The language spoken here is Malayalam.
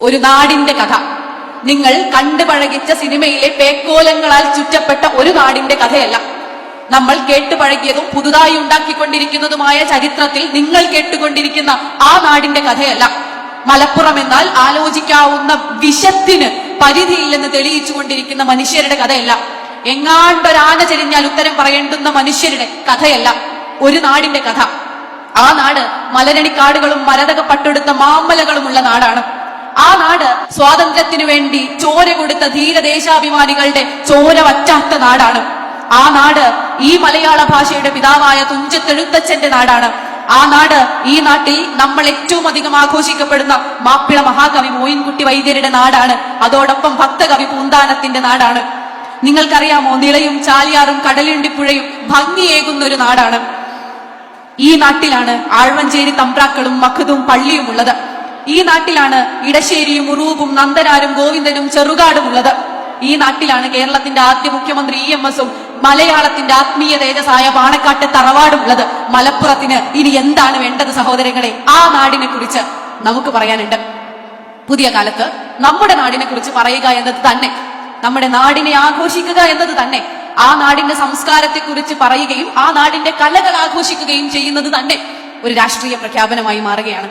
ഒരു നാടിന്റെ കഥ. നിങ്ങൾ കണ്ടുപഴകിച്ച സിനിമയിലെ പേക്കോലങ്ങളാൽ ചുറ്റപ്പെട്ട ഒരു നാടിന്റെ കഥയല്ല. നമ്മൾ കേട്ടുപഴകിയതും പുതുതായി ഉണ്ടാക്കിക്കൊണ്ടിരിക്കുന്നതുമായ ചരിത്രത്തിൽ നിങ്ങൾ കേട്ടുകൊണ്ടിരിക്കുന്ന ആ നാടിന്റെ കഥയല്ല. മലപ്പുറം എന്നാൽ ആലോചിക്കാവുന്ന വിഷത്തിന് പരിധിയില്ലെന്ന് തെളിയിച്ചുകൊണ്ടിരിക്കുന്ന മനുഷ്യരുടെ കഥയല്ല. എങ്ങാണ്ടൊരാന ചെരിഞ്ഞാൽ ഉത്തരം പറയേണ്ടുന്ന മനുഷ്യരുടെ കഥയല്ല. ഒരു നാടിന്റെ കഥ. ആ നാട് മലരണിക്കാടുകളും മരതക പട്ടെടുത്ത മാമലകളുമുള്ള നാടാണ്. ആ നാട് സ്വാതന്ത്ര്യത്തിനു വേണ്ടി ചോര കൊടുത്ത ധീരദേശാഭിമാനികളുടെ ചോര വറ്റാത്ത നാടാണ്. ആ നാട് ഈ മലയാള ഭാഷയുടെ പിതാവായ തുഞ്ചത്തെഴുത്തച്ഛന്റെ നാടാണ്. ആ നാട് ഈ നാട്ടിൽ നമ്മൾ ഏറ്റവും അധികം ആഘോഷിക്കപ്പെടുന്ന മാപ്പിള മഹാകവി മോയിൻകുട്ടി വൈദ്യരുടെ നാടാണ്. അതോടൊപ്പം ഭക്തകവി പൂന്താനത്തിന്റെ നാടാണ്. നിങ്ങൾക്കറിയാമോ, നിളയും ചാലിയാറും കടലുണ്ടിപ്പുഴയും ഭംഗിയേകുന്ന ഒരു നാടാണ്. ഈ നാട്ടിലാണ് ആഴ്വഞ്ചേരി തമ്പ്രാക്കളും മഖദും പള്ളിയും ഉള്ളത്. ഈ നാട്ടിലാണ് ഇടശ്ശേരിയും ഉറൂബും നന്ദനാരും ഗോവിന്ദനും ചെറുകാടും ഉള്ളത്. ഈ നാട്ടിലാണ് കേരളത്തിന്റെ ആദ്യ മുഖ്യമന്ത്രി EMS-ഉം മലയാളത്തിന്റെ ആത്മീയ തേജസായ പാണക്കാട്ട് തറവാടും ഉള്ളത്. മലപ്പുറത്തിന് ഇനി എന്താണ് വേണ്ടത് സഹോദരങ്ങളെ? ആ നാടിനെ കുറിച്ച് നമുക്ക് പറയാനുണ്ട്. പുതിയ കാലത്ത് നമ്മുടെ നാടിനെ കുറിച്ച് പറയുക എന്നത് തന്നെ, നമ്മുടെ നാടിനെ ആഘോഷിക്കുക എന്നത് തന്നെ, ആ നാടിന്റെ സംസ്കാരത്തെ കുറിച്ച് പറയുകയും ആ നാടിന്റെ കലകൾ ആഘോഷിക്കുകയും ചെയ്യുന്നത് തന്നെ ഒരു രാഷ്ട്രീയ പ്രഖ്യാപനമായി മാറുകയാണ്.